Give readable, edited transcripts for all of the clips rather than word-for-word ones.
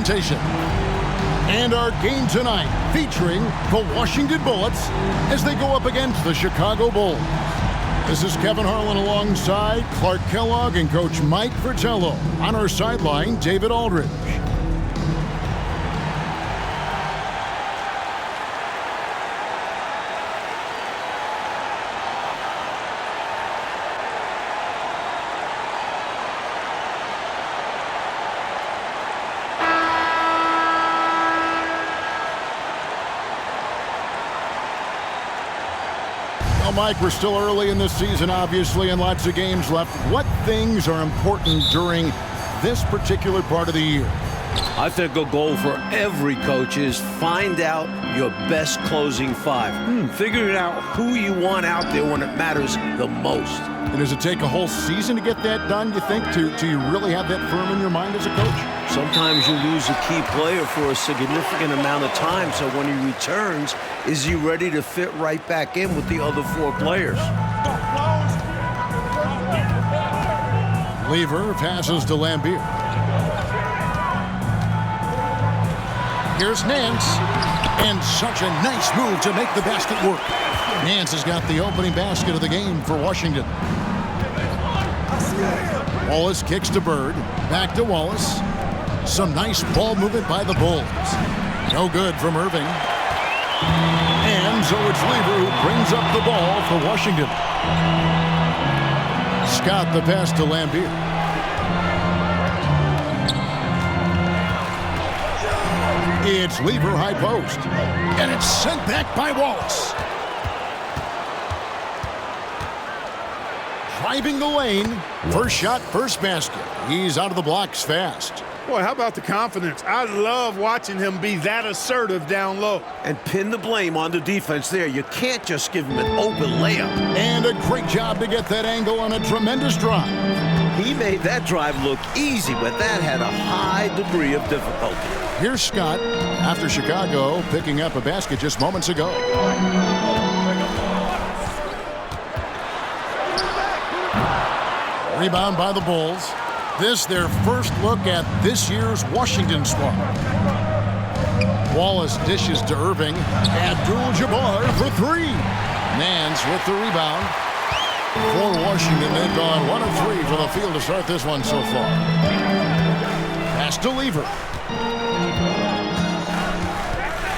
presentation. And our game tonight featuring the Washington Bullets as they go up against the Chicago Bulls. This is Kevin Harlan alongside Clark Kellogg and Coach Mike Fratello. On our sideline, David Aldridge. Well, Mike, we're still early in this season, obviously, and lots of games left. What things are important during this particular part of the year? I think a goal for every coach is find out your best closing five. Figuring out who you want out there when it matters the most. And does it take a whole season to get that done, you think, to you really have that firm in your mind as a coach? Sometimes you lose a key player for a significant amount of time, so when he returns, is he ready to fit right back in with the other four players? Lever passes to Lambier. Here's Nance, and such a nice move to make the basket work. Nance has got the opening basket of the game for Washington. Wallace kicks to Bird, back to Wallace. Some nice ball movement by the Bulls. No good from Irving. And so it's Lever who brings up the ball for Washington. Scott the pass to Lambier. It's Lever high post. And it's sent back by Wallace. Driving the lane. First shot, first basket. He's out of the blocks fast. Boy, how about the confidence? I love watching him be that assertive down low. And pin the blame on the defense there. You can't just give him an open layup. And a great job to get that angle on a tremendous drive. He made that drive look easy, but that had a high degree of difficulty. Here's Scott after Chicago picking up a basket just moments ago. Rebound by the Bulls. This their first look at this year's Washington squad. Wallace dishes to Irving. Abdul-Jabbar for three. Nance with the rebound. For Washington, they've gone 1 of 3 from the field to start this one so far. Pass to Lever.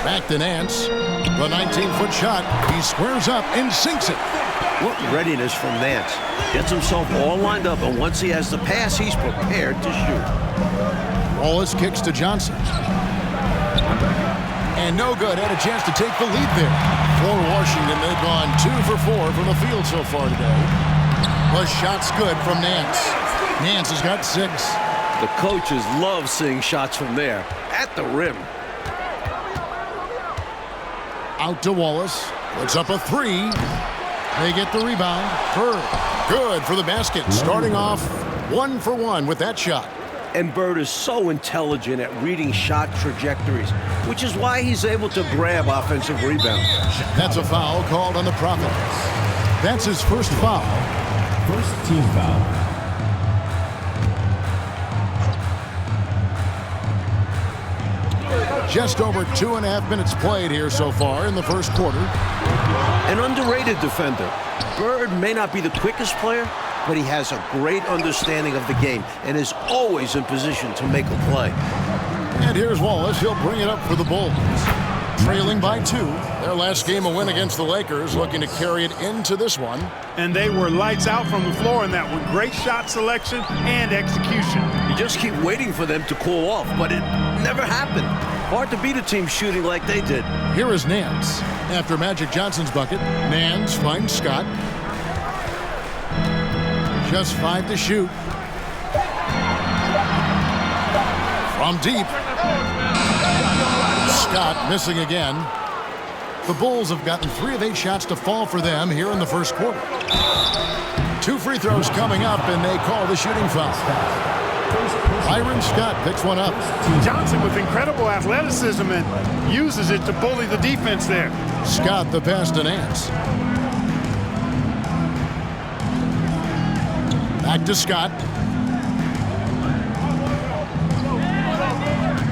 Back to Nance. The 19-foot shot. He squares up and sinks it. What readiness from Nance. Gets himself all lined up, and once he has the pass, he's prepared to shoot. Wallace kicks to Johnson. And no good. Had a chance to take the lead there. For Washington, they've gone 2 for 4 from the field so far today. The shot's good from Nance. Nance has got 6. The coaches love seeing shots from there, at the rim. Out to Wallace. Puts up a 3. They get the rebound. Bird, good for the basket. Starting off 1 for 1 with that shot. And Bird is so intelligent at reading shot trajectories, which is why he's able to grab offensive rebounds. That's a foul called on the Prophet. That's his first foul. First team foul. Just over 2.5 minutes played here so far in the first quarter. An underrated defender. Bird may not be the quickest player, but he has a great understanding of the game and is always in position to make a play. And here's Wallace. He'll bring it up for the Bulls. Trailing by 2. Their last game a win against the Lakers, looking to carry it into this one. And they were lights out from the floor in that one. Great shot selection and execution. You just keep waiting for them to cool off, but it never happened. Hard to beat a team shooting like they did. Here is Nance. After Magic Johnson's bucket, Nance finds Scott. Just 5 to shoot. From deep. Scott missing again. The Bulls have gotten 3 of 8 shots to fall for them here in the first quarter. 2 free throws coming up, and they call the shooting foul. Byron Scott picks one up. Johnson with incredible athleticism and uses it to bully the defense there. Scott the pass to Nance. Back to Scott.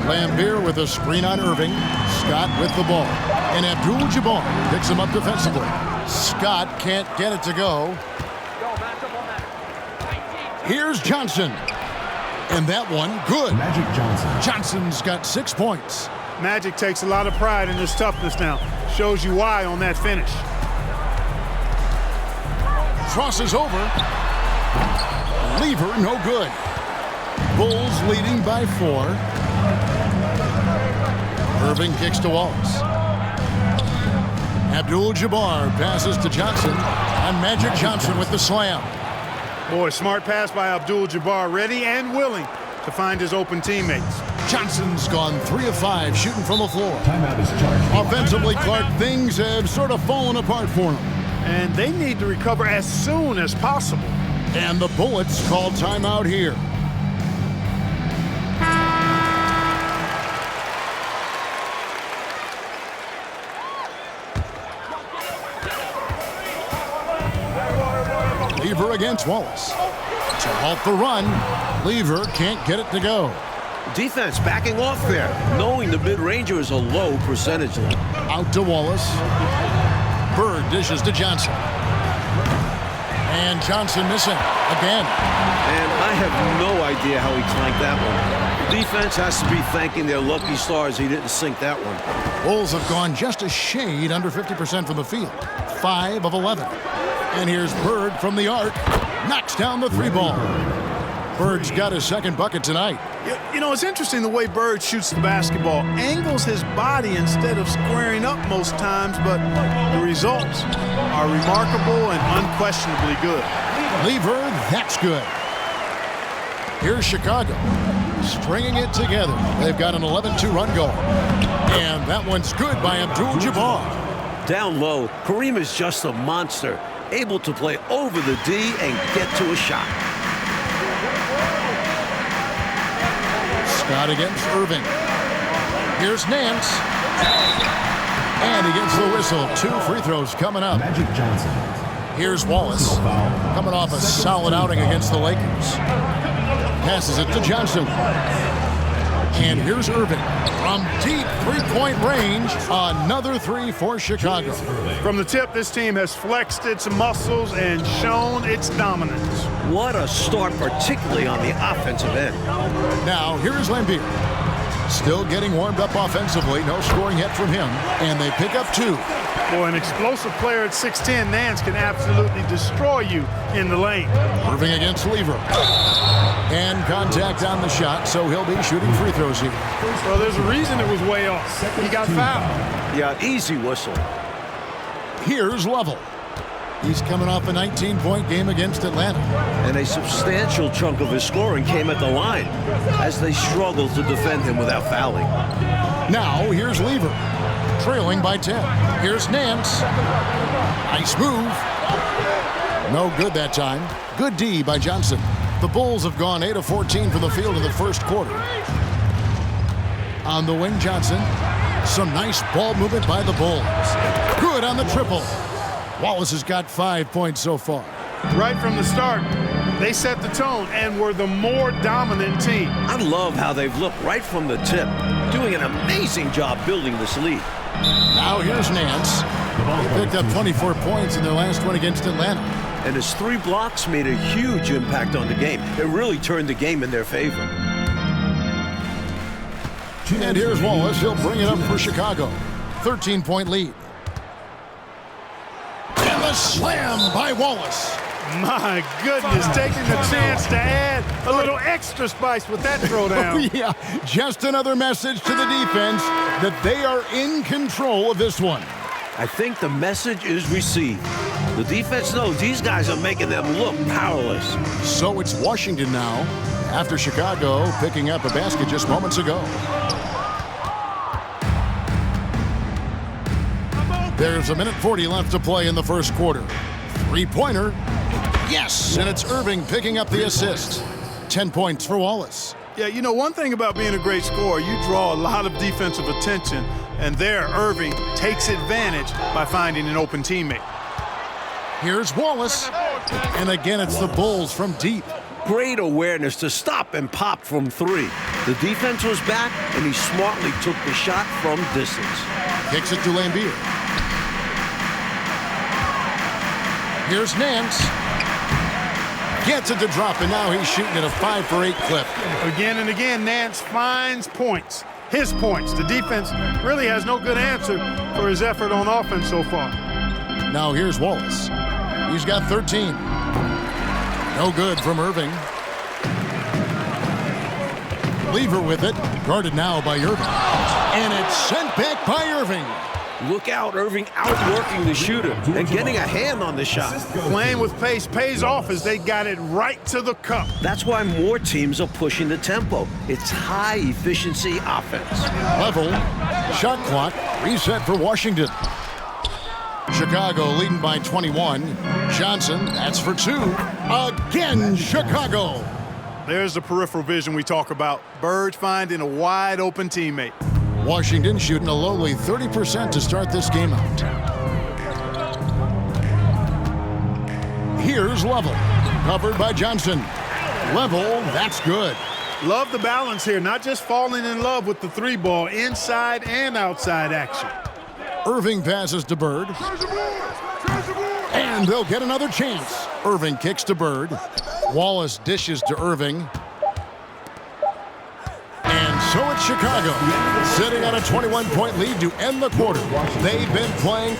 Lambeer with a screen on Irving. Scott with the ball. And Abdul-Jabbar picks him up defensively. Scott can't get it to go. Here's Johnson. And that one, good. Magic Johnson. Johnson's got 6 points. Magic takes a lot of pride in his toughness now. Shows you why on that finish. Crosses over. Lever, no good. Bulls leading by 4. Irving kicks to Wallace. Abdul-Jabbar passes to Johnson. And Magic Johnson with the slam. Boy, smart pass by Abdul-Jabbar, ready and willing to find his open teammates. Johnson's gone 3 of 5 shooting from the floor. Timeout is charged. Offensively, Clark, things have sort of fallen apart for him. And they need to recover as soon as possible. And the Bullets call timeout here. Lever against Wallace. To halt the run, Lever can't get it to go. Defense backing off there, knowing the mid-ranger is a low percentage. Out to Wallace. Bird dishes to Johnson. And Johnson missing again. And I have no idea how he clanked that one. Defense has to be thanking their lucky stars he didn't sink that one. Bulls have gone just a shade under 50% from the field. 5 of 11. And here's Bird from the arc. Knocks down the 3-ball. Bird's got his second bucket tonight. You know, it's interesting the way Bird shoots the basketball. Angles his body instead of squaring up most times, but the results are remarkable and unquestionably good. Lever, that's good. Here's Chicago, stringing it together. They've got an 11-2 run going. And that one's good by Abdul-Jabbar. Down low, Kareem is just a monster, able to play over the D and get to a shot. Scott against Irving. Here's Nance. And he gets the whistle. 2 free throws coming up. Magic Johnson. Here's Wallace. Coming off a solid outing against the Lakers. Passes it to Johnson. And here's Irving. From deep 3-point range, another 3 for Chicago. From the tip, this team has flexed its muscles and shown its dominance. What a start, particularly on the offensive end. Now, here's Lambeer. Still getting warmed up offensively. No scoring yet from him. And they pick up 2. Boy, an explosive player at 6'10", Nance can absolutely destroy you in the lane. Irving against Lever. And contact on the shot, so he'll be shooting free throws here. Well, there's a reason it was way off. He got fouled. Yeah, easy whistle. Here's Level. He's coming off a 19-point game against Atlanta. And a substantial chunk of his scoring came at the line as they struggled to defend him without fouling. Now, here's Lever, trailing by 10. Here's Nance. Nice move. No good that time. Good D by Johnson. The Bulls have gone 8 of 14 from the field in the first quarter. On the wing, Johnson. Some nice ball movement by the Bulls. Good on the triple. Wallace has got 5 points so far. Right from the start, they set the tone and were the more dominant team. I love how they've looked right from the tip, doing an amazing job building this lead. Now here's Nance. He picked up 24 points in their last one against Atlanta. And his 3 blocks made a huge impact on the game. It really turned the game in their favor. And here's Wallace. He'll bring it up for Chicago. 13-point lead. And the slam by Wallace. My goodness, taking the chance to add a little extra spice with that throwdown. Yeah, just another message to the defense that they are in control of this one. I think the message is received. The defense knows these guys are making them look powerless. So it's Washington now, after Chicago picking up a basket just moments ago. There's a minute 40 left to play in the first quarter. 3-pointer. Yes, and it's Irving picking up the assist. 10 points for Wallace. Yeah, you know, one thing about being a great scorer, you draw a lot of defensive attention, and there Irving takes advantage by finding an open teammate. Here's Wallace, and again it's the Bulls from deep. Great awareness to stop and pop from 3. The defense was back, and he smartly took the shot from distance. Kicks it to Lambier. Here's Nance. Gets it to drop, and now he's shooting at a 5 for 8 clip. Again and again, Nance finds points. His points. The defense really has no good answer for his effort on offense so far. Now here's Wallace. He's got 13. No good from Irving. Lever with it. Guarded now by Irving. And it's sent back by Irving. Look out, Irving outworking the shooter and getting a hand on the shot. Playing with pace pays off as they got it right to the cup. That's why more teams are pushing the tempo. It's high-efficiency offense. Level. Shot clock. Reset for Washington. Chicago leading by 21. Johnson, that's for 2. Again, Chicago. There's the peripheral vision we talk about. Bird finding a wide-open teammate. Washington shooting a lowly 30% to start this game out. Here's Level. Covered by Johnson. Level, that's good. Love the balance here, not just falling in love with the 3-ball, inside and outside action. Irving passes to Bird. And they'll get another chance. Irving kicks to Bird. Wallace dishes to Irving. And so it's Chicago, sitting on a 21-point lead to end the quarter. They've been playing.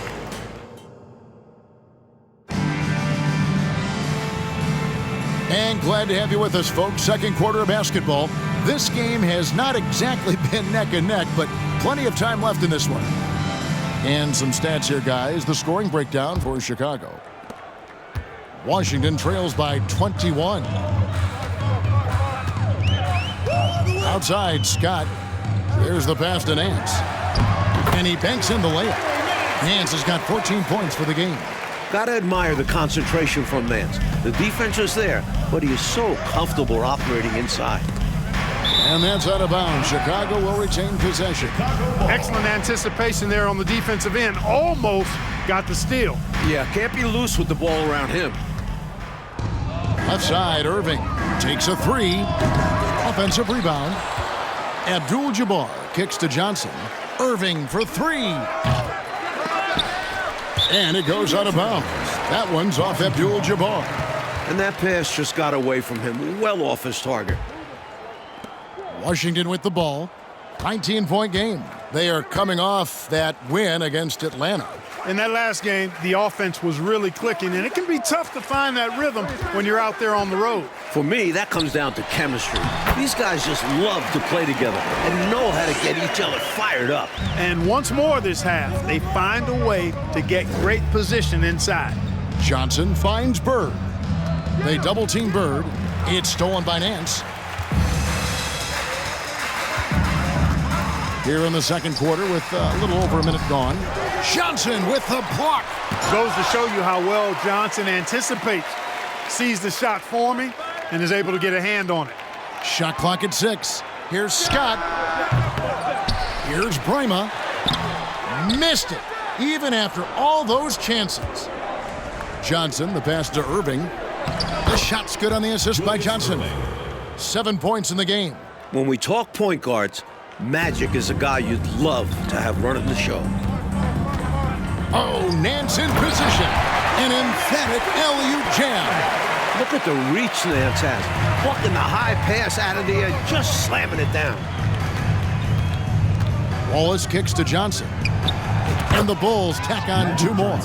And glad to have you with us, folks. Second quarter of basketball. This game has not exactly been neck and neck, but plenty of time left in this one. And some stats here, guys. The scoring breakdown for Chicago. Washington trails by 21. Outside, Scott. There's the pass to Nance. And he banks in the layup. Nance has got 14 points for the game. Gotta admire the concentration from Nance. The defense is there, but he is so comfortable operating inside. And that's out of bounds. Chicago will retain possession. Excellent anticipation there on the defensive end. Almost got the steal. Yeah, can't be loose with the ball around him. Left side, Irving takes a 3. Offensive rebound. Abdul-Jabbar kicks to Johnson. Irving for 3. And it goes out of bounds. That one's off Abdul-Jabbar. And that pass just got away from him, well off his target. Washington with the ball. 19-point game. They are coming off that win against Atlanta. In that last game, the offense was really clicking, and it can be tough to find that rhythm when you're out there on the road. For me, that comes down to chemistry. These guys just love to play together and know how to get each other fired up. And once more this half, they find a way to get great position inside. Johnson finds Bird. They double-team Bird. It's stolen by Nance. Here in the second quarter with a little over a minute gone. Johnson with the block. Goes to show you how well Johnson anticipates, sees the shot forming, and is able to get a hand on it. Shot clock at 6. Here's Scott. Here's Brima. Missed it, even after all those chances. Johnson, the pass to Irving. The shot's good on the assist by Johnson. 7 points in the game. When we talk point guards, Magic is a guy you'd love to have running the show. Oh, Nance in position. An emphatic alley-oop jam. Look at the reach Nance has. Walking the high pass out of the air, just slamming it down. Wallace kicks to Johnson. And the Bulls tack on 2 more.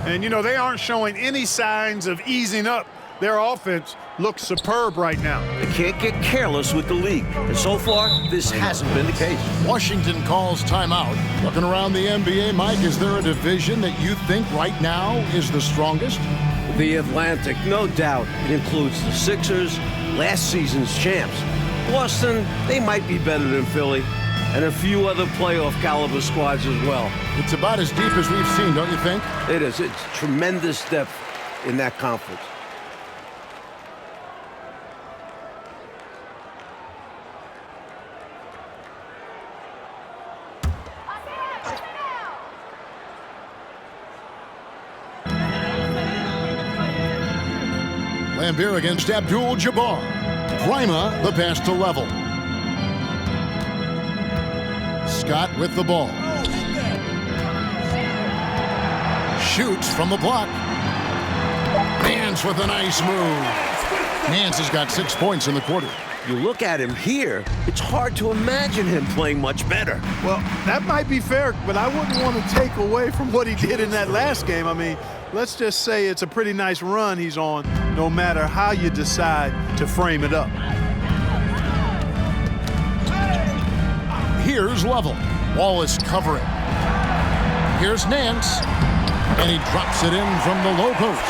And, you know, they aren't showing any signs of easing up. Their offense looks superb right now. They can't get careless with the league. And so far, this hasn't been the case. Washington calls timeout. Looking around the NBA, Mike, is there a division that you think right now is the strongest? The Atlantic, no doubt. It includes the Sixers, last season's champs. Boston, they might be better than Philly, and a few other playoff caliber squads as well. It's about as deep as we've seen, don't you think? It is. It's tremendous depth in that conference. Lambier against Abdul-Jabbar. Brima, the pass to Level. Scott with the ball. Shoots from the block. Nance with a nice move. Nance has got 6 points in the quarter. You look at him here, it's hard to imagine him playing much better. Well, that might be fair, but I wouldn't want to take away from what he did in that last game. I mean, let's just say it's a pretty nice run he's on, no matter how you decide to frame it up. Here's Level. Wallace covering. Here's Nance. And he drops it in from the low post.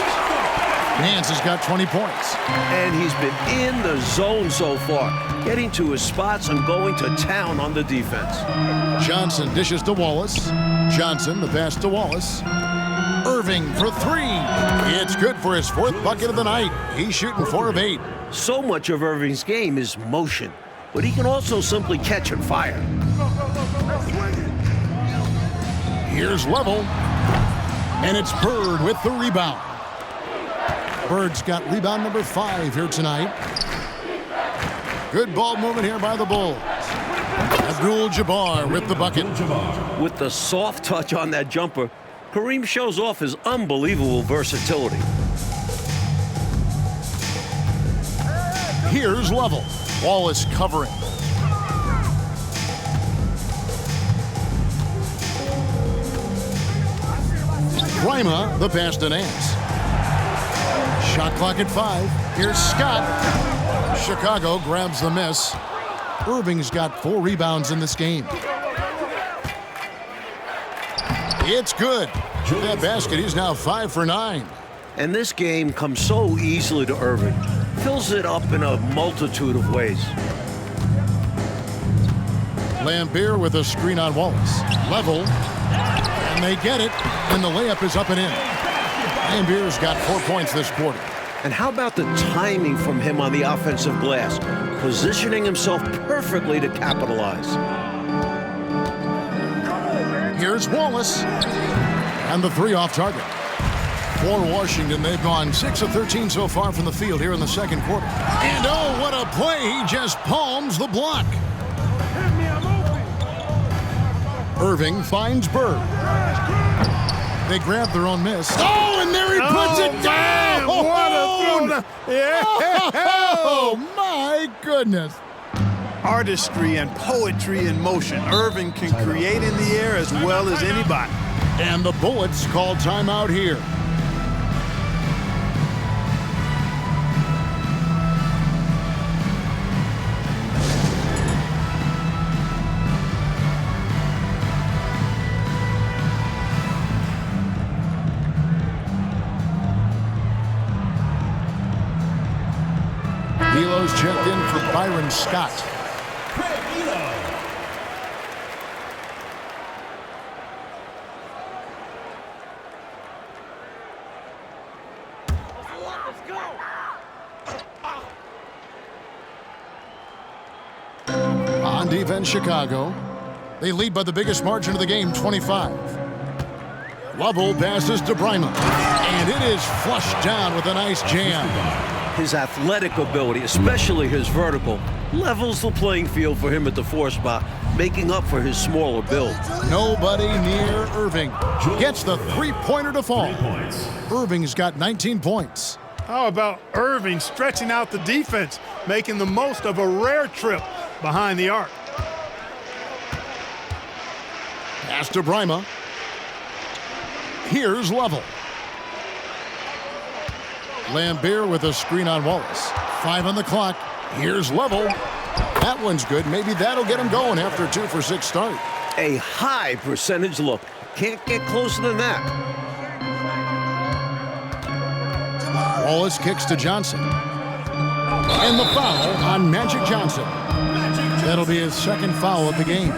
Nance has got 20 points. And he's been in the zone so far, getting to his spots and going to town on the defense. Johnson dishes to Wallace. Johnson, the pass to Wallace. Irving for 3. It's good for his 4th bucket of the night. He's shooting 4 of 8. So much of Irving's game is motion, but he can also simply catch and fire. Here's Level. And it's Bird with the rebound. Bird's got rebound number 5 here tonight. Good ball movement here by the Bulls. Abdul-Jabbar with the bucket. With the soft touch on that jumper, Kareem shows off his unbelievable versatility. Here's Level. Wallace covering. Grima, the pass to Nance. Shot clock at 5. Here's Scott. Chicago grabs the miss. Irving's got 4 rebounds in this game. It's good. That basket, he's now 5 for 9. And this game comes so easily to Irving. Fills it up in a multitude of ways. Lambeer with a screen on Wallace. Level. And they get it. And the layup is up and in. Lambeer's got 4 points this quarter. And how about the timing from him on the offensive glass? Positioning himself perfectly to capitalize. Here's Wallace. And the 3 off target. For Washington, they've gone 6 of 13 so far from the field here in the second quarter. And oh, what a play. He just palms the block. Irving finds Bird. They grab their own miss. Oh, and there he puts it down. Man, what a throw. Yeah. Oh, my goodness. Artistry and poetry in motion. Irving can create in the air as well as anybody. And the Bullets call timeout here. Velo's checked in for Byron Scott. On defense, Chicago. They lead by the biggest margin of the game, 25. Lovell passes to Brima. And it is flushed down with a nice jam. His athletic ability, especially his vertical, levels the playing field for him at the 4 spot, making up for his smaller build. Nobody near Irving. Gets the 3-pointer to fall. Irving's got 19 points. How about Irving stretching out the defense, making the most of a rare trip behind the arc? Pass to Brima. Here's Level. Lambeer with a screen on Wallace. 5 on the clock. Here's Level. That one's good. Maybe that'll get him going after a 2 for 6 start. A high percentage look. Can't get closer than that. Wallace kicks to Johnson. And the foul on Magic Johnson. That'll be his 2nd foul of the game.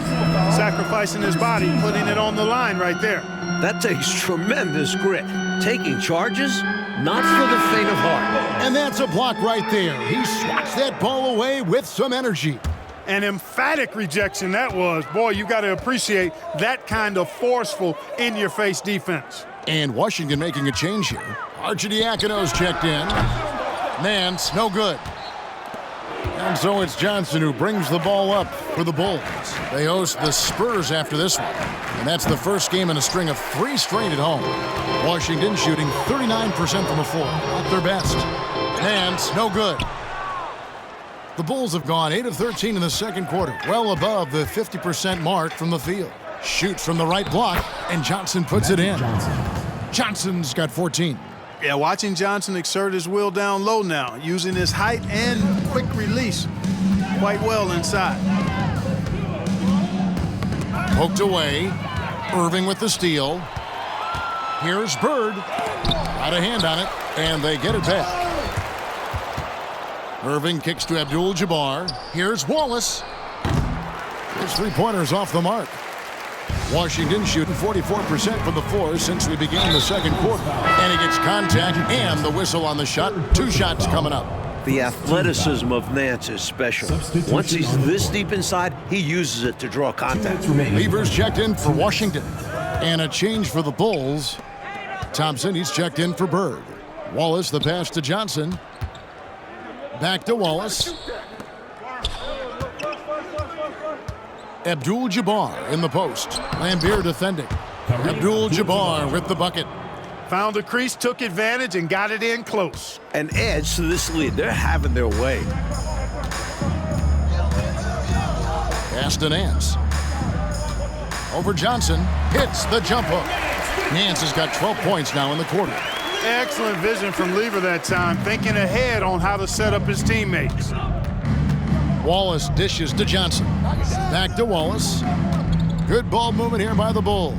Sacrificing his body, putting it on the line right there. That takes tremendous grit. Taking charges, not for the faint of heart. And that's a block right there. He swats that ball away with some energy. An emphatic rejection that was. Boy, you got to appreciate that kind of forceful, in-your-face defense. And Washington making a change here. Archidiakono's checked in. Nance, no good. And And so it's Johnson who brings the ball up for the Bulls. They host the Spurs after this one. And that's the first game in a string of 3 straight at home. Washington shooting 39% from the floor. Not their best. And no good. The Bulls have gone 8 of 13 in the second quarter. Well above the 50% mark from the field. Shoots from the right block, and Johnson puts it in. Johnson's got 14. Yeah, watching Johnson exert his will down low now, using his height and quick release quite well inside. Poked away. Irving with the steal. Here's Bird. Got a hand on it, and they get it back. Irving kicks to Abdul-Jabbar. Here's Wallace. His three-pointers off the mark. Washington shooting 44% from the floor since we began the second quarter. And he gets contact and the whistle on the shot. 2 shots coming up. The athleticism of Nance is special. Once he's this deep inside, he uses it to draw contact. Lever's checked in for Washington. And a change for the Bulls. Thompson, he's checked in for Bird. Wallace, the pass to Johnson. Back to Wallace. Abdul-Jabbar in the post. Lambier defending. Abdul-Jabbar with the bucket. Found the crease, took advantage, and got it in close. And adds to this lead. They're having their way. Pass to Nance. Over Johnson. Hits the jump hook. Nance has got 12 points now in the quarter. Excellent vision from Lever that time, thinking ahead on how to set up his teammates. Wallace dishes to Johnson. Back to Wallace. Good ball movement here by the Bulls.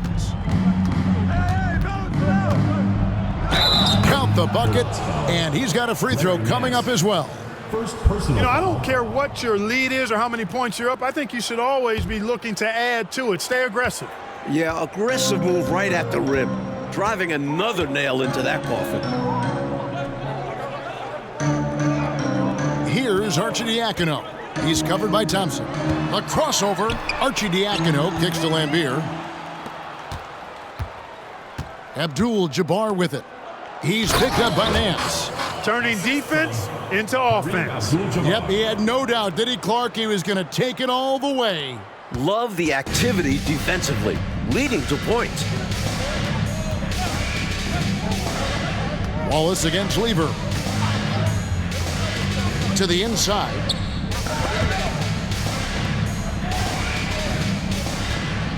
Count the bucket, and he's got a free throw coming up as well. I don't care what your lead is or how many points you're up. I think you should always be looking to add to it. Stay aggressive. Yeah, aggressive move right at the rim. Driving another nail into that coffin. Here's Arcidiacono. He's covered by Thompson. A crossover. Arcidiacono kicks to Lambier. Abdul-Jabbar with it. He's picked up by Nance. Turning defense into offense. Yep, he had no doubt, did he, Clark? He was going to take it all the way. Love the activity defensively, leading to points. Wallace against Lever. To the inside.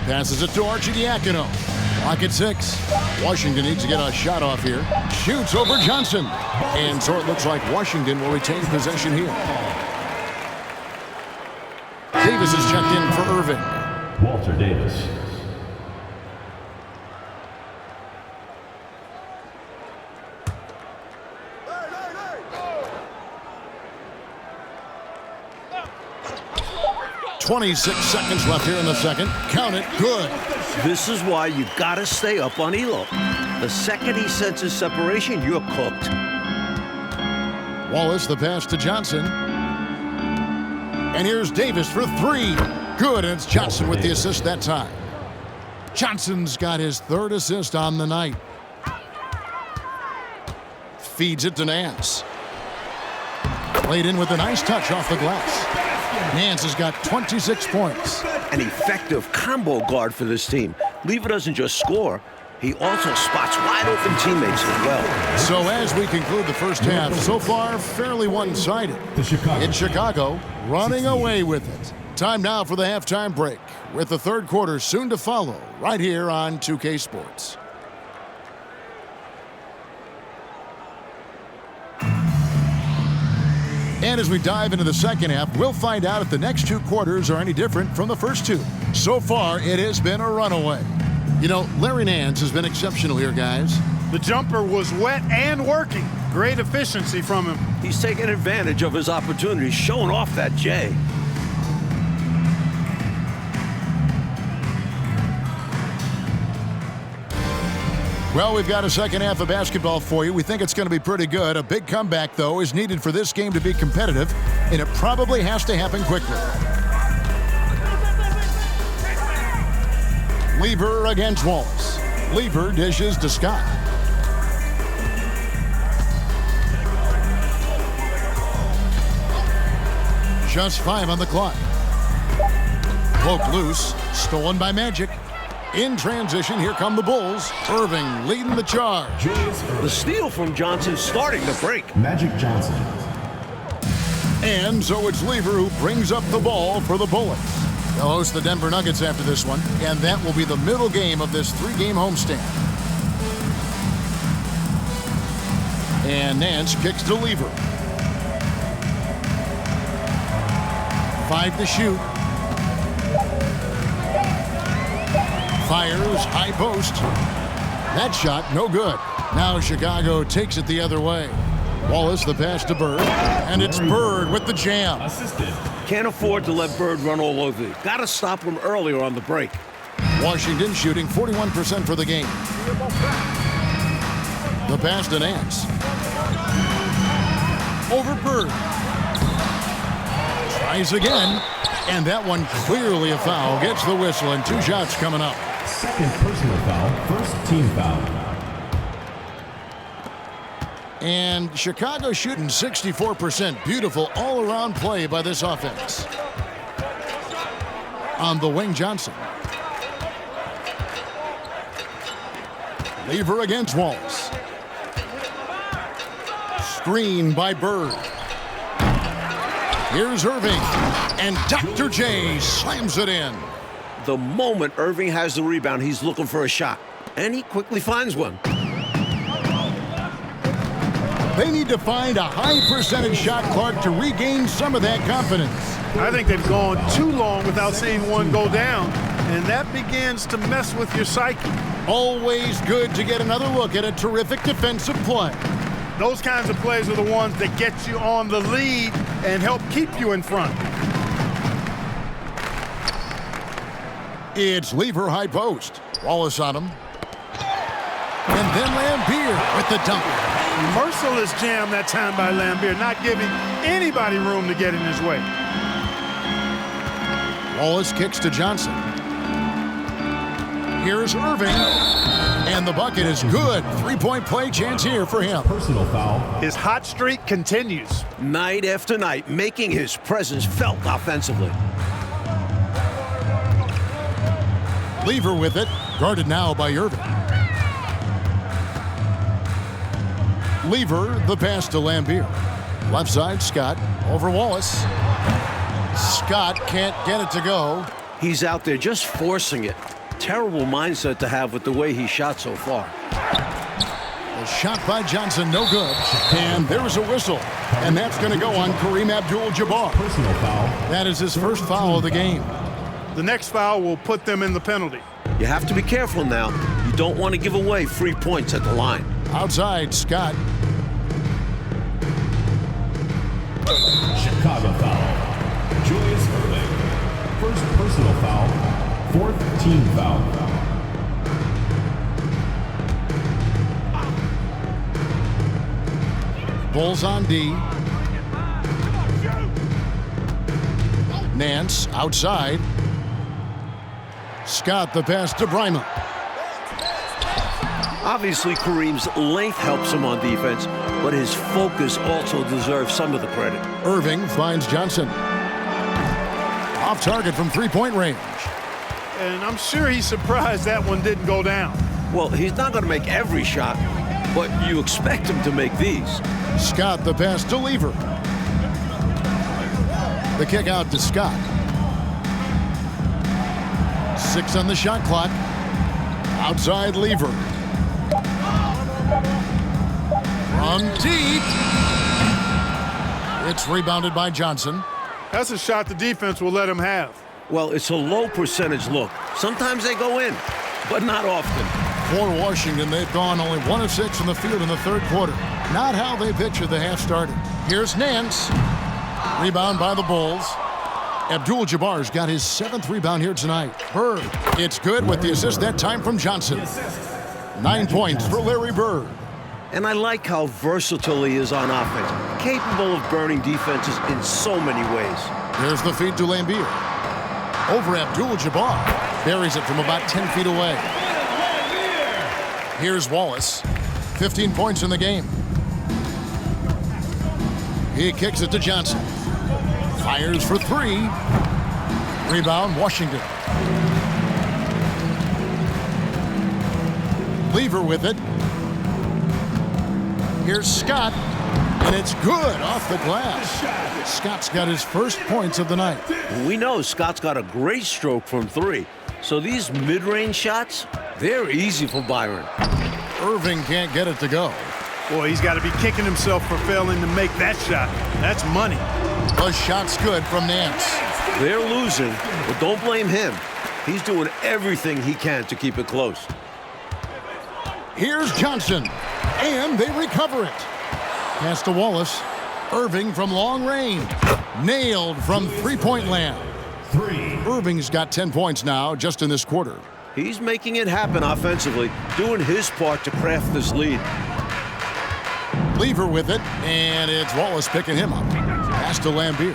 Passes it to Arcidiacono. Clock at 6. Washington needs to get a shot off here. Shoots over Johnson. And so it looks like Washington will retain possession here. Davis is checked in for Irving. Walter Davis. .26 seconds left here in the second. Count it. Good. This is why you gotta stay up on Elo. The second he senses separation, you're cooked. Wallace, the pass to Johnson. And here's Davis for 3. Good, and it's Johnson with the assist that time. Johnson's got his 3rd assist on the night. Feeds it to Nance. Played in with a nice touch off the glass. Nance has got 26 points. An effective combo guard for this team. Lever doesn't just score, he also spots wide open teammates as well. So as we conclude the first half, so far fairly one-sided. It's Chicago running away with it. Time now for the halftime break, with the third quarter soon to follow right here on 2K Sports. And as we dive into the second half, we'll find out if the next 2 quarters are any different from the first 2. So far, it has been a runaway. You know, Larry Nance has been exceptional here, guys. The jumper was wet and working. Great efficiency from him. He's taking advantage of his opportunity, showing off that J. Well, we've got a second half of basketball for you. We think it's going to be pretty good. A big comeback, though, is needed for this game to be competitive, and it probably has to happen quickly. Lever against Wallace. Lever dishes to Scott. Just 5 on the clock. Poked loose, stolen by Magic. In transition, here come the Bulls. Irving leading the charge. The steal from Johnson starting to break. Magic Johnson. And so it's Lever who brings up the ball for the Bullets. They'll host the Denver Nuggets after this one, and that will be the middle game of this 3-game homestand. And Nance kicks to Lever. 5 to shoot. Fires, high post. That shot, no good. Now Chicago takes it the other way. Wallace, the pass to Bird, and it's Bird with the jam. Assisted. Can't afford to let Bird run all over you. Got to stop him earlier on the break. Washington shooting 41% for the game. The pass to Nance. Over Bird. Tries again, and that one clearly a foul. Gets the whistle, and 2 shots coming up. Second personal foul. First team foul. And Chicago shooting 64%. Beautiful all-around play by this offense. On the wing, Johnson. Lever against Wallace. Screen by Bird. Here's Irving. And Dr. J slams it in. The moment Irving has the rebound, he's looking for a shot. And he quickly finds one. They need to find a high percentage shot, Clark, to regain some of that confidence. I think they've gone too long without seeing one go down, and that begins to mess with your psyche. Always good to get another look at a terrific defensive play. Those kinds of plays are the ones that get you on the lead and help keep you in front. It's Lever high post. Wallace on him. And then Lambier with the dunk. Merciless jam that time by Lambier, not giving anybody room to get in his way. Wallace kicks to Johnson. Here's Irving. And the bucket is good. 3-point play chance here for him. Personal foul. His hot streak continues. Night after night, making his presence felt offensively. Lever with it. Guarded now by Irving. Lever, the pass to Lambier. Left side, Scott. Over Wallace. Scott can't get it to go. He's out there just forcing it. Terrible mindset to have with the way he shot so far. A shot by Johnson, no good. And there's a whistle. And that's going to go on Kareem Abdul-Jabbar. Personal foul. That is his first foul of the game. The next foul will put them in the penalty. You have to be careful now. You don't want to give away free points at the line. Outside, Scott. Chicago foul. Julius Irving. First personal foul. Fourth team foul. Bulls on D. Nance outside. Scott the pass to Bryma. Obviously, Kareem's length helps him on defense, but his focus also deserves some of the credit. Irving finds Johnson. Off target from 3-point range. And I'm sure he's surprised that one didn't go down. Well, he's not going to make every shot, but you expect him to make these. Scott the pass to Lever. The kick out to Scott. 6 on the shot clock. Outside Lever. From deep. It's rebounded by Johnson. That's a shot the defense will let him have. Well, it's a low percentage look. Sometimes they go in, but not often. For Washington, they've gone only 1 of 6 in the field in the third quarter. Not how they pictured the half started. Here's Nance. Rebound by the Bulls. Abdul-Jabbar's got his 7th rebound here tonight. Bird. It's good with the assist that time from Johnson. 9 points for Larry Bird. And I like how versatile he is on offense. Capable of burning defenses in so many ways. Here's the feed to Lambier. Over Abdul-Jabbar. Buries it from about 10 feet away. Here's Wallace. 15 points in the game. He kicks it to Johnson. Fires for three. Rebound, Washington. Lever with it. Here's Scott, and it's good off the glass. Scott's got his first points of the night. We know Scott's got a great stroke from three, so these mid-range shots, they're easy for Byron. Irving can't get it to go. Boy, he's got to be kicking himself for failing to make that shot. That's money. The shot's good from Nance. They're losing, but don't blame him. He's doing everything he can to keep it close. Here's Johnson, and they recover it. Pass to Wallace. Irving from long range. Nailed from three-point land. Irving's got 10 points now just in this quarter. He's making it happen offensively, doing his part to craft this lead. Lever with it, and it's Wallace picking him up. Pass to Lambier.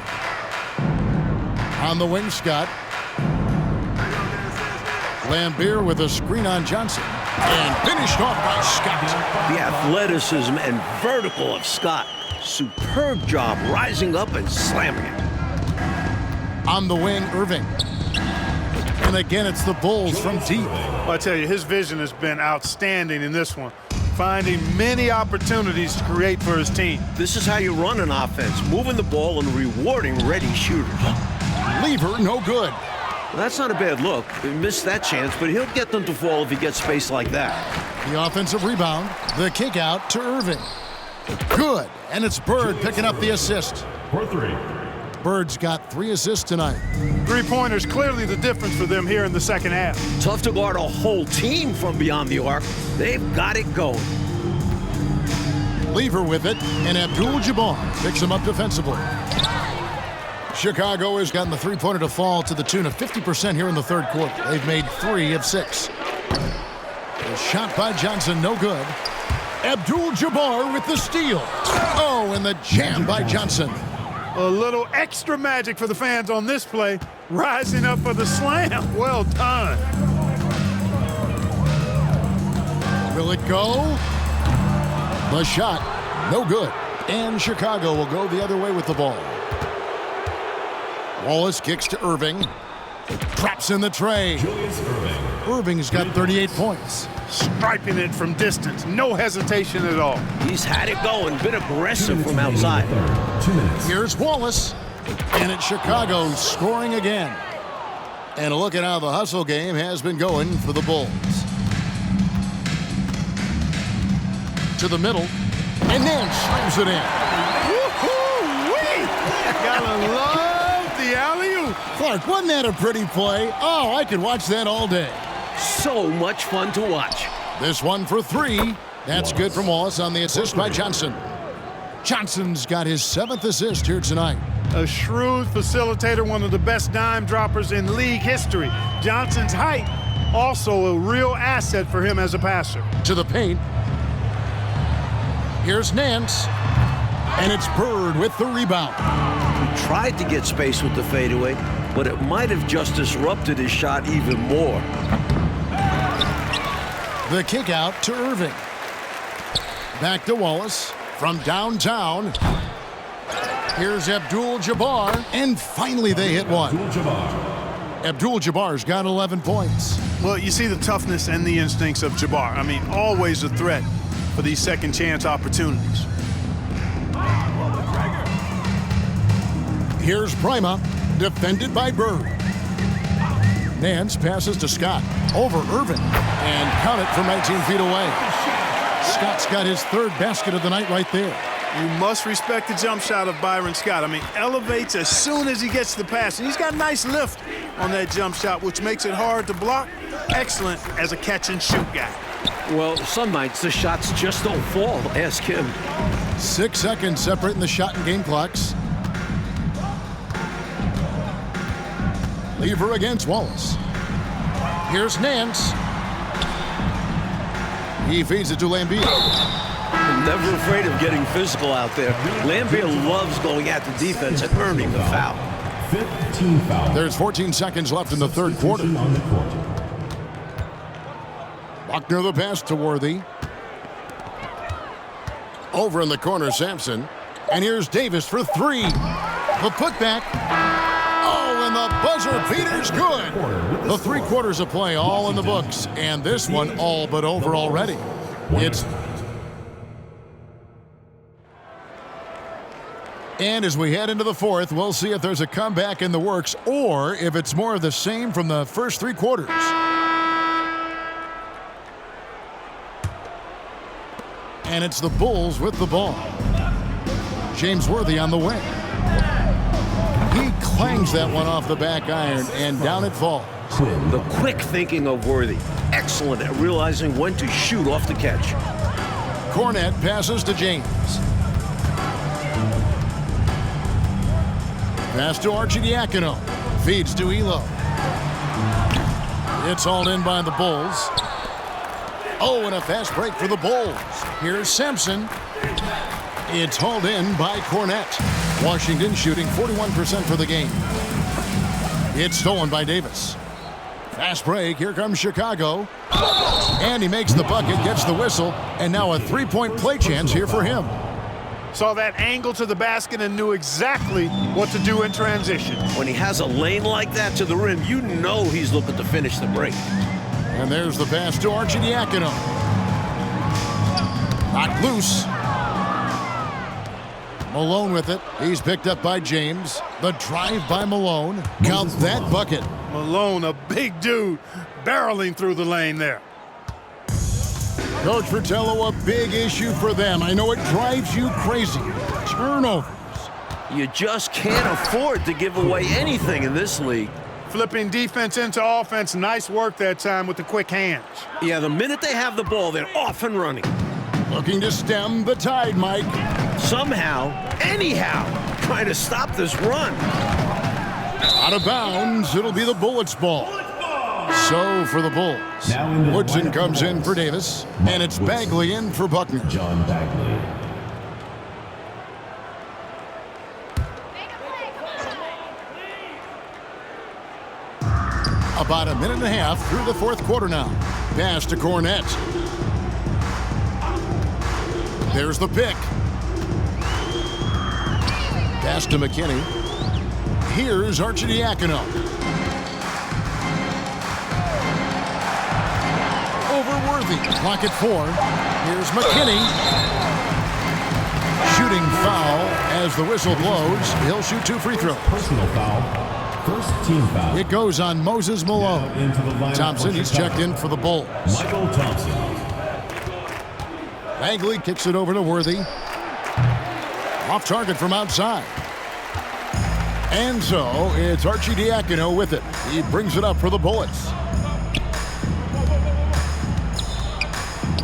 On the wing, Scott. Lambier with a screen on Johnson. And finished off by Scott. The athleticism and vertical of Scott. Superb job rising up and slamming it. On the wing, Irving. And again, it's the Bulls from deep. Well, I tell you, his vision has been outstanding in this one, finding many opportunities to create for his team. This is how you run an offense, moving the ball and rewarding ready shooters. Lever, no good. Well, that's not a bad look. He missed that chance, but he'll get them to fall if he gets space like that. The offensive rebound, the kick out to Irving. Good, and it's Bird picking up the assist. For three. Bird's got 3 assists tonight. Three-pointers clearly the difference for them here in the second half. Tough to guard a whole team from beyond the arc. They've got it going. Lever with it, and Abdul-Jabbar picks him up defensively. Chicago has gotten the three-pointer to fall to the tune of 50% here in the third quarter. They've made 3 of 6. A shot by Johnson, no good. Abdul-Jabbar with the steal. Oh, and the jam by Johnson. A little extra magic for the fans on this play, rising up for the slam. Well done. Will it go? The shot, no good. And Chicago will go the other way with the ball. Wallace kicks to Irving. Traps in the tray. Irving's got 38 points. Striping it from distance. No hesitation at all. He's had it going, been aggressive from outside. Here's Wallace. And it's Chicago scoring again. And look at how the hustle game has been going for the Bulls. To the middle. And then slams it in. Woo-hoo-wee! Gotta love the alley-oop. Clark, wasn't that a pretty play? Oh, I could watch that all day. So much fun to watch. This one for 3. That's good from Wallace on the assist by Johnson. Johnson's got his 7th assist here tonight. A shrewd facilitator, one of the best dime droppers in league history. Johnson's height, also a real asset for him as a passer. To the paint. Here's Nance. And it's Bird with the rebound. He tried to get space with the fadeaway, but it might have just disrupted his shot even more. The kick out to Irving. Back to Wallace from downtown. Here's Abdul-Jabbar, and finally they hit one. Abdul-Jabbar's got 11 points. Well, you see the toughness and the instincts of Jabbar. I mean, always a threat for these second chance opportunities. Here's Prima, defended by Bird. Nance passes to Scott, over Irving, and count it from 19 feet away. Scott's got his 3rd basket of the night right there. You must respect the jump shot of Byron Scott. I mean, elevates as soon as he gets the pass. And he's got a nice lift on that jump shot, which makes it hard to block. Excellent as a catch-and-shoot guy. Well, some nights the shots just don't fall. Ask him. 6 seconds separating the shot and game clocks. Lever against Wallace. Here's Nance. He feeds it to Lambier. Never afraid of getting physical out there. Lambier loves going at the defense and earning the foul. 15 fouls. There's 14 seconds left in the third quarter. On the court. Buckner the pass to Worthy. Over in the corner, Sampson. And here's Davis for 3. The putback. Oh, and the buzzer beater's good. The 3 quarters of play all in the books, and this one all but over already. And as we head into the 4th, we'll see if there's a comeback in the works or if it's more of the same from the first 3 quarters. And it's the Bulls with the ball. James Worthy on the wing. He clangs that one off the back iron, and down it falls. The quick thinking of Worthy. Excellent at realizing when to shoot off the catch. Cornette passes to James. Pass to Arcidiacono. Feeds to Elo. It's hauled in by the Bulls. Oh, and a fast break for the Bulls. Here's Sampson. It's hauled in by Cornette. Washington shooting 41% for the game. It's stolen by Davis. Fast break. Here comes Chicago. And he makes the bucket, gets the whistle, and now a 3-point play chance here for him. Saw that angle to the basket and knew exactly what to do in transition. When he has a lane like that to the rim, you know he's looking to finish the break. And there's the pass to Arcidiacono. Knocked loose. Malone with it. He's picked up by James. The drive by Malone. Count that bucket. Malone, a big dude, barreling through the lane there. Coach Fratello, a big issue for them. I know it drives you crazy. Turnovers. You just can't afford to give away anything in this league. Flipping defense into offense. Nice work that time with the quick hands. Yeah, the minute they have the ball, they're off and running. Looking to stem the tide, Mike. Somehow, anyhow, trying to stop this run. Out of bounds, it'll be the Bullets' ball. So for the Bulls, Woodson comes in for Davis, and it's Bagley in for Buckner. John Bagley. About a minute and a half through the 4th quarter now. Pass to Cornette. There's the pick. Pass to McKinney. Here's Arcidiacono. Over Worthy. Clock at 4. Here's McKinney. Shooting foul as the whistle blows. He'll shoot 2 free throws. Personal foul. First team foul. It goes on Moses Malone. Thompson, he's checked in for the Bulls. Michael Thompson. Bagley kicks it over to Worthy. Off target from outside. And so it's Arcidiacono with it. He brings it up for the Bullets.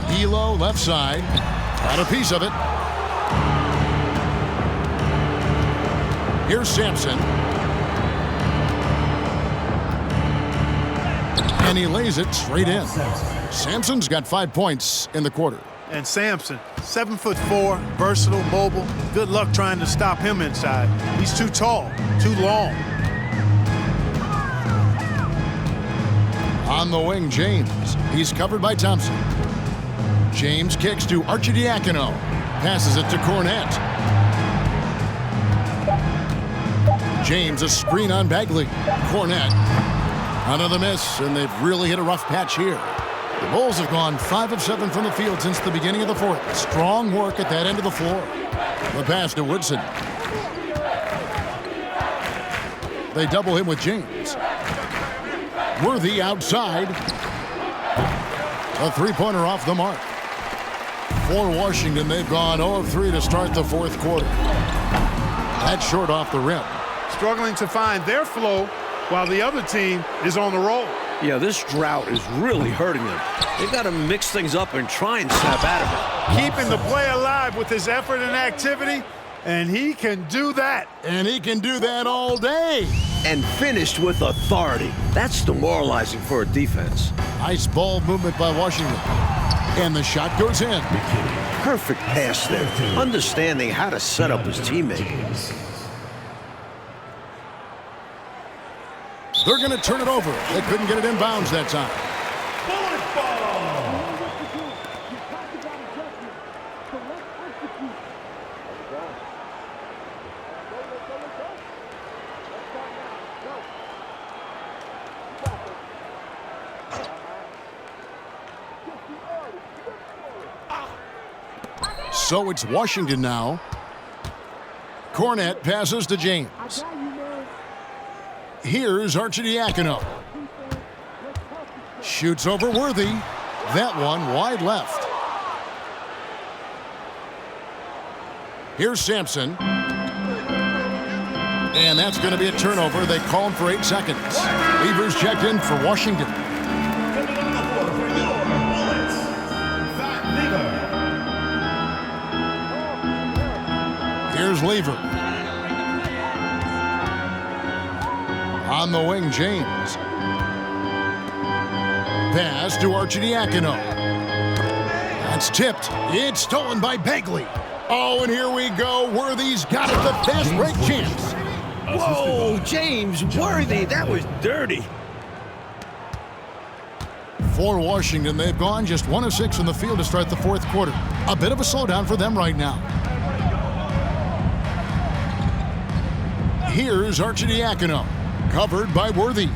Elo left side. Got a piece of it. Here's Sampson. And he lays it straight in. Sampson's got 5 points in the quarter. And Sampson, 7'4", versatile, mobile. Good luck trying to stop him inside. He's too tall, too long. On the wing, James. He's covered by Thompson. James kicks to Arcidiacono. Passes it to Cornette. James, a screen on Bagley. Cornette. Another miss, and they've really hit a rough patch here. The Bulls have gone 5 of 7 from the field since the beginning of the 4th. Strong work at that end of the floor. The pass to Woodson. They double him with James. Worthy outside. A 3-pointer off the mark. For Washington, they've gone 0 of 3 to start the 4th quarter. That's short off the rim. Struggling to find their flow while the other team is on the roll. Yeah, this drought is really hurting them. They've got to mix things up and try and snap out of it. Keeping the play alive with his effort and activity, and he can do that. And he can do that all day. And finished with authority. That's demoralizing for a defense. Nice ball movement by Washington. And the shot goes in. Perfect pass there. Understanding how to set up his teammate. They're going to turn it over. They couldn't get it in bounds that time. So it's Washington now. Cornette passes to James. Here's Arcidiacono. Shoots over Worthy. That one wide left. Here's Sampson. And that's going to be a turnover. They call him for 8 seconds. Lever's checked in for Washington. Here's Lever. On the wing, James. Pass to Arcidiacono. That's tipped. It's stolen by Bagley. Oh, and here we go. Worthy's got it. The fast break chance. Whoa, James Worthy. That was dirty. For Washington, they've gone just 1 of 6 from the field to start the fourth quarter. A bit of a slowdown for them right now. Here's Arcidiacono. Covered by Worthy.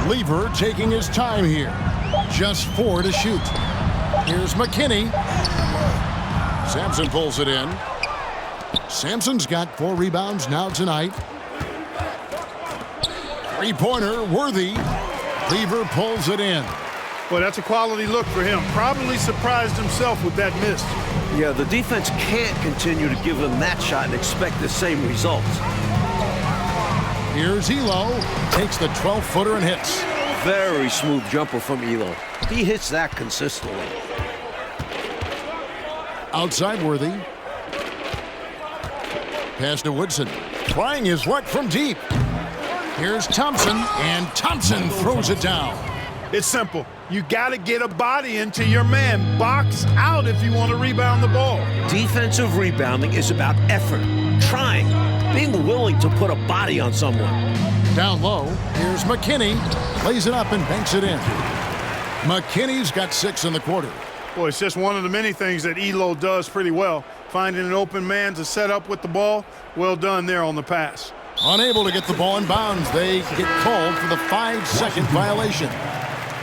Lever taking his time here. Just 4 to shoot. Here's McKinney. Sampson pulls it in. Sampson's got 4 rebounds now tonight. Three-pointer, Worthy. Lever pulls it in. Well, that's a quality look for him. Probably surprised himself with that miss. Yeah, the defense can't continue to give him that shot and expect the same results. Here's Elo. Takes the 12-footer and hits. Very smooth jumper from Elo. He hits that consistently. Outside Worthy. Pass to Woodson. Trying his luck from deep. Here's Thompson, and Thompson throws it down. It's simple. You got to get a body into your man. Box out if you want to rebound the ball. Defensive rebounding is about effort, trying, being willing to put a body on someone. Down low, here's McKinney. Lays it up and banks it in. McKinney's got 6 in the quarter. Boy, it's just one of the many things that Elo does pretty well. Finding an open man to set up with the ball. Well done there on the pass. Unable to get the ball in bounds. They get called for the 5-second violation.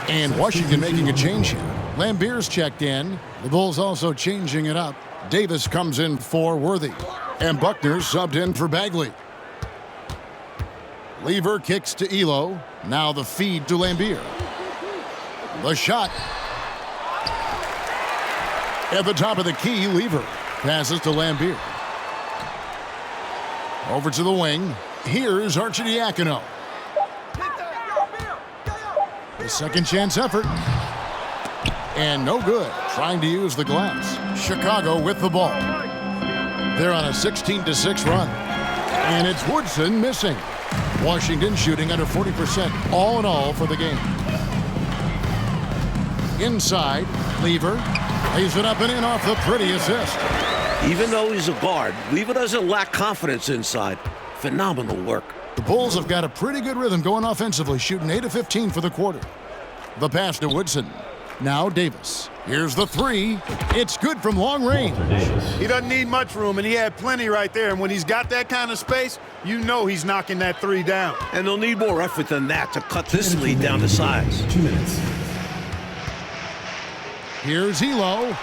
And Washington making a change here. Lambier's checked in. The Bulls also changing it up. Davis comes in for Worthy. And Buckner subbed in for Bagley. Lever kicks to Elo. Now the feed to Lambier. The shot. At the top of the key, Lever passes to Lambier. Over to the wing. Here's Arcidiacono. The second chance effort. And no good. Trying to use the glass. Chicago with the ball. They're on a 16-6 run. And it's Woodson missing. Washington shooting under 40% all in all for the game. Inside, Lever lays it up and in off the pretty assist. Even though he's a guard, Lever doesn't lack confidence inside. Phenomenal work. The Bulls have got a pretty good rhythm going offensively, shooting 8 of 15 for the quarter. The pass to Woodson. Now Davis. Here's the 3. It's good from long range. He doesn't need much room, and he had plenty right there. And when he's got that kind of space, you know he's knocking that 3 down. And they'll need more effort than that to cut this lead down to size. 2 minutes. Here's Elo.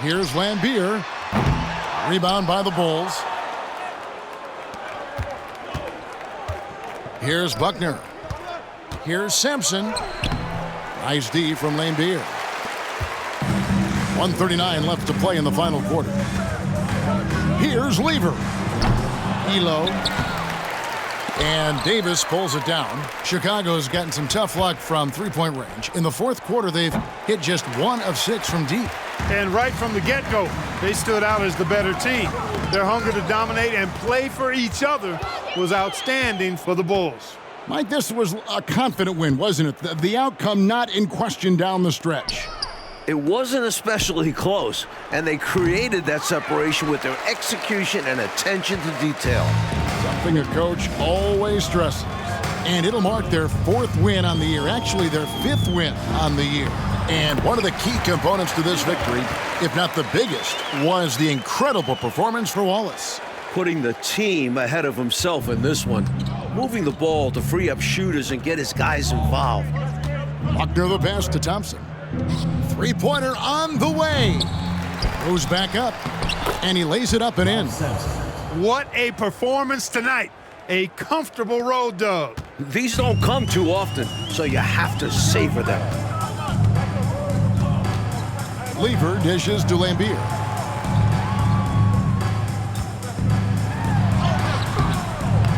Here's Lambier. Rebound by the Bulls. Here's Buckner. Here's Sampson. Nice D from Lambier. 1:39 left to play in the final quarter. Here's Lever. Elo. And Davis pulls it down. Chicago's gotten some tough luck from three-point range. In the fourth quarter, they've hit just 1 of 6 from deep. And right from the get-go, they stood out as the better team. Their hunger to dominate and play for each other was outstanding for the Bulls. Mike, this was a confident win, wasn't it? The outcome not in question down the stretch. It wasn't especially close, and they created that separation with their execution and attention to detail. Something a coach always stresses. And it'll mark their 4th win on the year, actually their 5th win on the year. And one of the key components to this victory, if not the biggest, was the incredible performance for Wallace. Putting the team ahead of himself in this one, moving the ball to free up shooters and get his guys involved. Buckner the pass to Thompson. Three-pointer on the way. Goes back up, and he lays it up and in. What a performance tonight. A comfortable road dog. These don't come too often, so you have to savor them. Lever dishes to Lambier.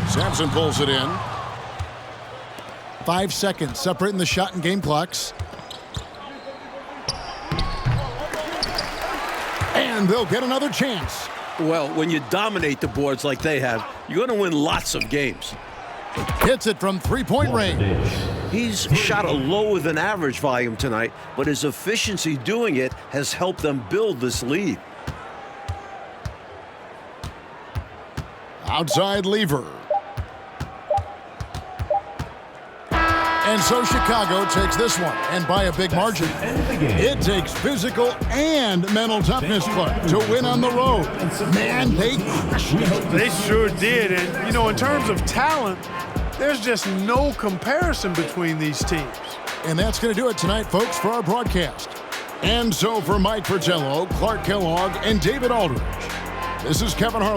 Sampson pulls it in. 5 seconds separating the shot and game clocks. And they'll get another chance. Well, when you dominate the boards like they have, you're going to win lots of games. Hits it from three-point range. He's shot a lower than average volume tonight, but his efficiency doing it has helped them build this lead. Outside Lever. And so Chicago takes this one, and by a big margin. It takes physical and mental toughness, Clark, to win on the road. Man, they crushed it. They sure did. And, you know, in terms of talent, there's just no comparison between these teams. And that's going to do it tonight, folks, for our broadcast. And so for Mike Fratello, Clark Kellogg, and David Aldridge, this is Kevin Harlan.